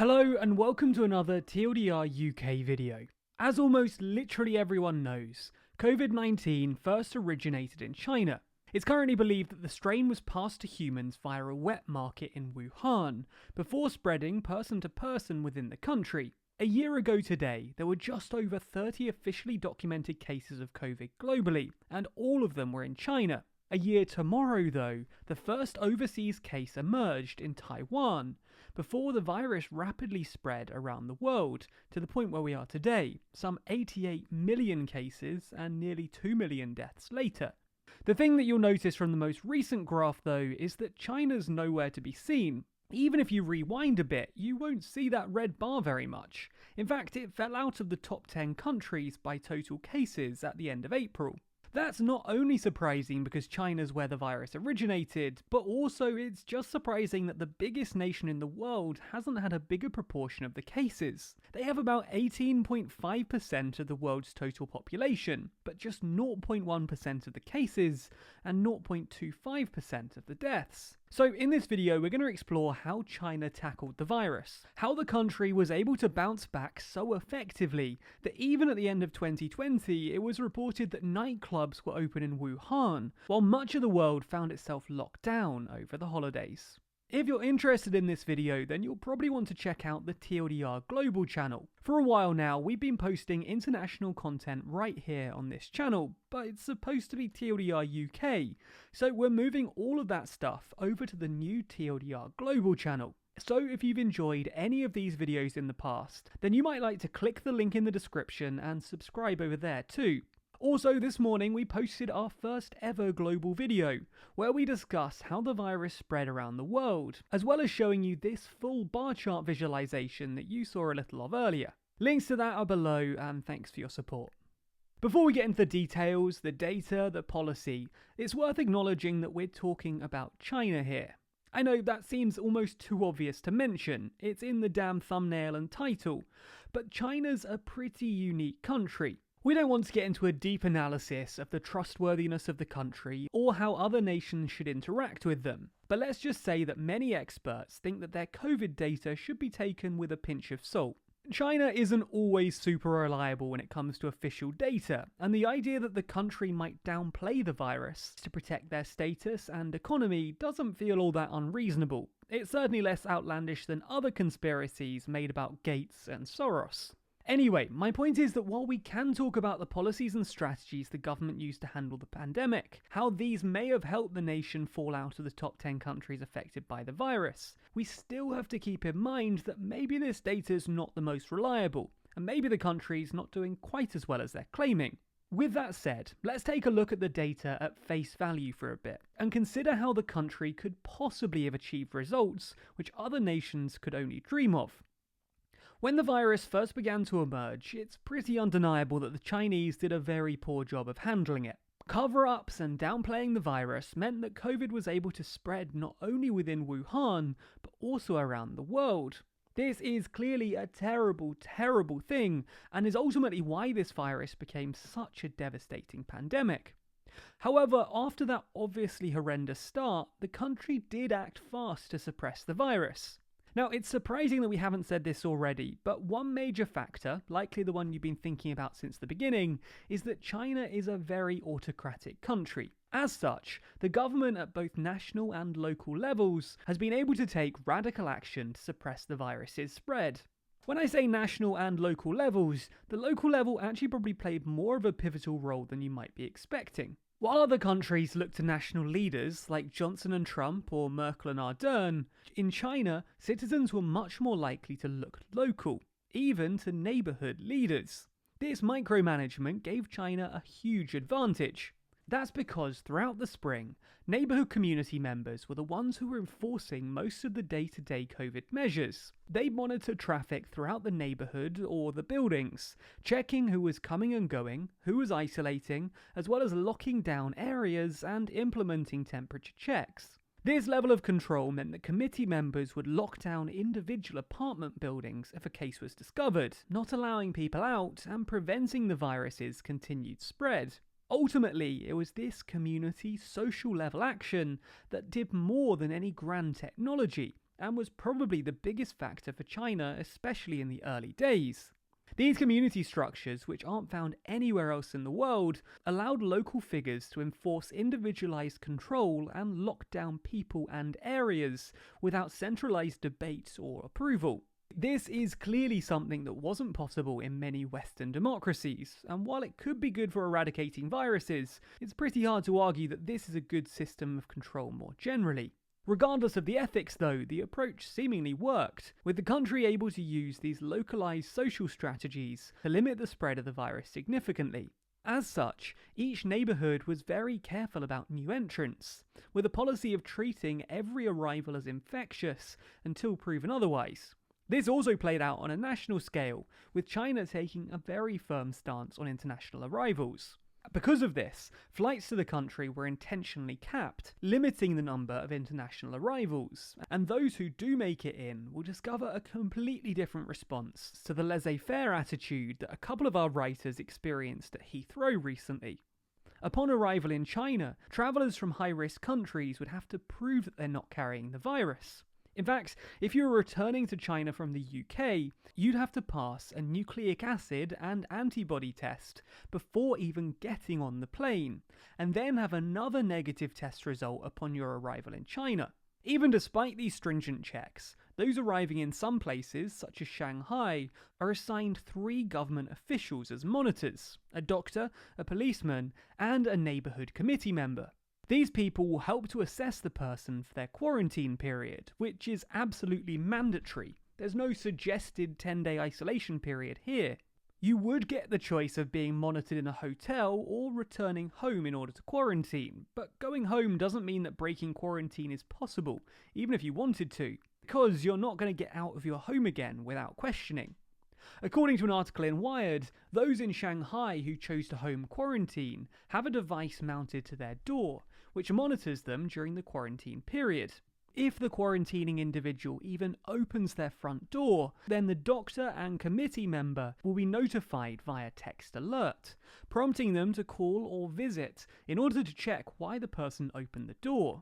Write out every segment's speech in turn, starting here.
Hello and welcome to another TLDR UK video. As almost literally everyone knows, COVID-19 first originated in China. It's currently believed that the strain was passed to humans via a wet market in Wuhan, before spreading person to person within the country. A year ago today, there were just over 30 officially documented cases of COVID globally, and all of them were in China. A year tomorrow, though, the first overseas case emerged in Taiwan, before the virus rapidly spread around the world, to the point where we are today, some 88 million cases and nearly 2 million deaths later. The thing that you'll notice from the most recent graph, though, is that China's nowhere to be seen. Even if you rewind a bit, you won't see that red bar very much. In fact, it fell out of the top 10 countries by total cases at the end of April. That's not only surprising because China's where the virus originated, but also it's just surprising that the biggest nation in the world hasn't had a bigger proportion of the cases. They have about 18.5% of the world's total population, but just 0.1% of the cases and 0.25% of the deaths. So in this video, we're going to explore how China tackled the virus, how the country was able to bounce back so effectively that even at the end of 2020, it was reported that nightclubs were open in Wuhan, while much of the world found itself locked down over the holidays. If you're interested in this video, then you'll probably want to check out the TLDR Global channel. For a while now, we've been posting international content right here on this channel, but it's supposed to be TLDR UK, so we're moving all of that stuff over to the new TLDR Global channel. So if you've enjoyed any of these videos in the past, then you might like to click the link in the description and subscribe over there too. Also, this morning we posted our first ever global video, where we discuss how the virus spread around the world, as well as showing you this full bar chart visualization that you saw a little of earlier. Links to that are below, and thanks for your support. Before we get into the details, the data, the policy, it's worth acknowledging that we're talking about China here. I know that seems almost too obvious to mention, it's in the damn thumbnail and title, but China's a pretty unique country. We don't want to get into a deep analysis of the trustworthiness of the country or how other nations should interact with them, but let's just say that many experts think that their COVID data should be taken with a pinch of salt. China isn't always super reliable when it comes to official data, and the idea that the country might downplay the virus to protect their status and economy doesn't feel all that unreasonable. It's certainly less outlandish than other conspiracies made about Gates and Soros. Anyway, my point is that while we can talk about the policies and strategies the government used to handle the pandemic, how these may have helped the nation fall out of the top 10 countries affected by the virus, we still have to keep in mind that maybe this data is not the most reliable, and maybe the country's not doing quite as well as they're claiming. With that said, let's take a look at the data at face value for a bit, and consider how the country could possibly have achieved results which other nations could only dream of. When the virus first began to emerge, it's pretty undeniable that the Chinese did a very poor job of handling it. Cover-ups and downplaying the virus meant that COVID was able to spread not only within Wuhan, but also around the world. This is clearly a terrible, terrible thing, and is ultimately why this virus became such a devastating pandemic. However, after that obviously horrendous start, the country did act fast to suppress the virus. Now, it's surprising that we haven't said this already, but one major factor, likely the one you've been thinking about since the beginning, is that China is a very autocratic country. As such, the government at both national and local levels has been able to take radical action to suppress the virus's spread. When I say national and local levels, the local level actually probably played more of a pivotal role than you might be expecting. While other countries look to national leaders like Johnson and Trump or Merkel and Ardern, in China, citizens were much more likely to look local, even to neighbourhood leaders. This micromanagement gave China a huge advantage. That's because throughout the spring, neighbourhood community members were the ones who were enforcing most of the day-to-day COVID measures. They monitored traffic throughout the neighbourhood or the buildings, checking who was coming and going, who was isolating, as well as locking down areas and implementing temperature checks. This level of control meant that committee members would lock down individual apartment buildings if a case was discovered, not allowing people out and preventing the virus's continued spread. Ultimately, it was this community social level action that did more than any grand technology, and was probably the biggest factor for China, especially in the early days. These community structures, which aren't found anywhere else in the world, allowed local figures to enforce individualized control and lock down people and areas without centralized debate or approval. This is clearly something that wasn't possible in many Western democracies, and while it could be good for eradicating viruses, it's pretty hard to argue that this is a good system of control more generally. Regardless of the ethics though, the approach seemingly worked, with the country able to use these localized social strategies to limit the spread of the virus significantly. As such, each neighborhood was very careful about new entrants, with a policy of treating every arrival as infectious until proven otherwise. This also played out on a national scale, with China taking a very firm stance on international arrivals. Because of this, flights to the country were intentionally capped, limiting the number of international arrivals, and those who do make it in will discover a completely different response to the laissez-faire attitude that a couple of our writers experienced at Heathrow recently. Upon arrival in China, travellers from high-risk countries would have to prove that they're not carrying the virus. In fact, if you were returning to China from the UK, you'd have to pass a nucleic acid and antibody test before even getting on the plane, and then have another negative test result upon your arrival in China. Even despite these stringent checks, those arriving in some places, such as Shanghai, are assigned 3 government officials as monitors: a doctor, a policeman, and a neighbourhood committee member. These people will help to assess the person for their quarantine period, which is absolutely mandatory. There's no suggested 10-day isolation period here. You would get the choice of being monitored in a hotel or returning home in order to quarantine, but going home doesn't mean that breaking quarantine is possible, even if you wanted to, because you're not going to get out of your home again without questioning. According to an article in Wired, those in Shanghai who chose to home quarantine have a device mounted to their door, which monitors them during the quarantine period. If the quarantining individual even opens their front door, then the doctor and committee member will be notified via text alert, prompting them to call or visit in order to check why the person opened the door.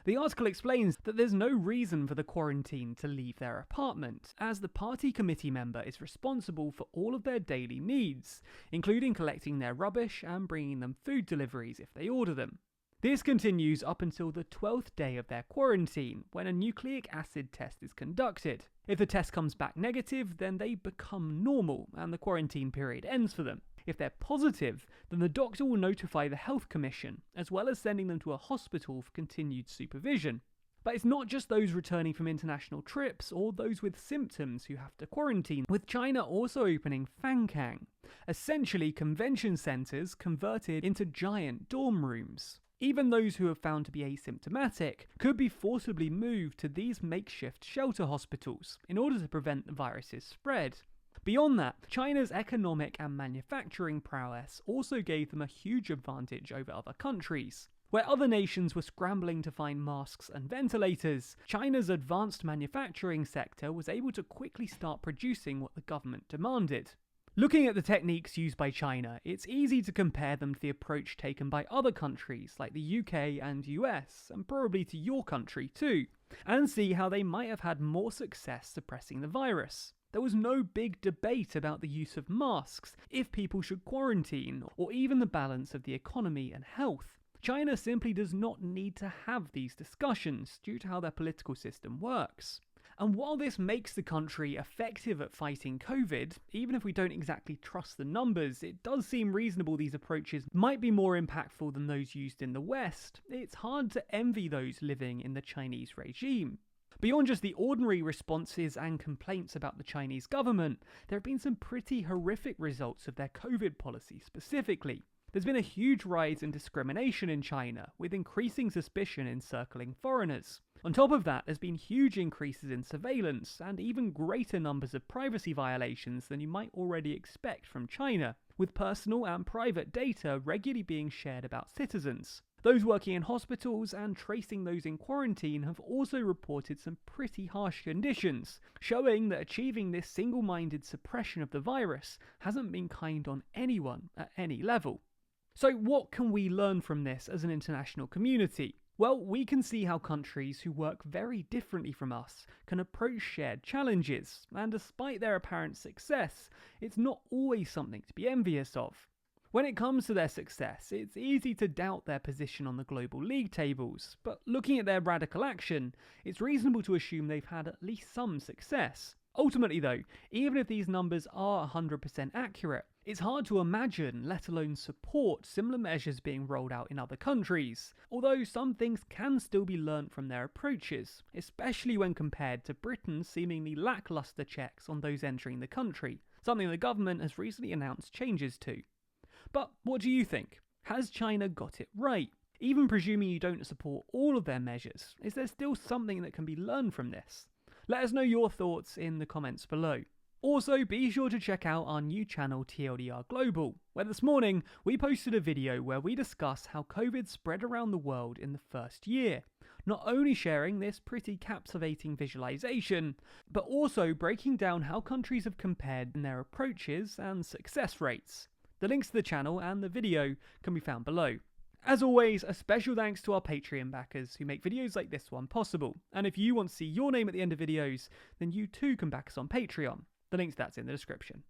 The article explains that there's no reason for the quarantine to leave their apartment, as the party committee member is responsible for all of their daily needs, including collecting their rubbish and bringing them food deliveries if they order them. This continues up until the 12th day of their quarantine, when a nucleic acid test is conducted. If the test comes back negative, then they become normal and the quarantine period ends for them. If they're positive, then the doctor will notify the health commission, as well as sending them to a hospital for continued supervision. But it's not just those returning from international trips or those with symptoms who have to quarantine, with China also opening Fangkang, essentially convention centres converted into giant dorm rooms. Even those who are found to be asymptomatic could be forcibly moved to these makeshift shelter hospitals in order to prevent the virus's spread. Beyond that, China's economic and manufacturing prowess also gave them a huge advantage over other countries. Where other nations were scrambling to find masks and ventilators, China's advanced manufacturing sector was able to quickly start producing what the government demanded. Looking at the techniques used by China, it's easy to compare them to the approach taken by other countries like the UK and US, and probably to your country too, and see how they might have had more success suppressing the virus. There was no big debate about the use of masks, if people should quarantine, or even the balance of the economy and health. China simply does not need to have these discussions due to how their political system works. And while this makes the country effective at fighting COVID, even if we don't exactly trust the numbers, it does seem reasonable these approaches might be more impactful than those used in the West. It's hard to envy those living in the Chinese regime. Beyond just the ordinary responses and complaints about the Chinese government, there have been some pretty horrific results of their COVID policy specifically. There's been a huge rise in discrimination in China, with increasing suspicion encircling foreigners. On top of that, there's been huge increases in surveillance and even greater numbers of privacy violations than you might already expect from China, with personal and private data regularly being shared about citizens. Those working in hospitals and tracing those in quarantine have also reported some pretty harsh conditions, showing that achieving this single-minded suppression of the virus hasn't been kind on anyone at any level. So what can we learn from this as an international community? Well, we can see how countries who work very differently from us can approach shared challenges, and despite their apparent success, it's not always something to be envious of. When it comes to their success, it's easy to doubt their position on the global league tables, but looking at their radical action, it's reasonable to assume they've had at least some success. Ultimately though, even if these numbers are 100% accurate, it's hard to imagine, let alone support, similar measures being rolled out in other countries, although some things can still be learnt from their approaches, especially when compared to Britain's seemingly lacklustre checks on those entering the country, something the government has recently announced changes to. But what do you think? Has China got it right? Even presuming you don't support all of their measures, is there still something that can be learned from this? Let us know your thoughts in the comments below. Also, be sure to check out our new channel TLDR Global, where this morning we posted a video where we discuss how COVID spread around the world in the first year, not only sharing this pretty captivating visualization, but also breaking down how countries have compared in their approaches and success rates. The links to the channel and the video can be found below. As always, a special thanks to our Patreon backers who make videos like this one possible, and if you want to see your name at the end of videos, then you too can back us on Patreon. The link's that's in the description.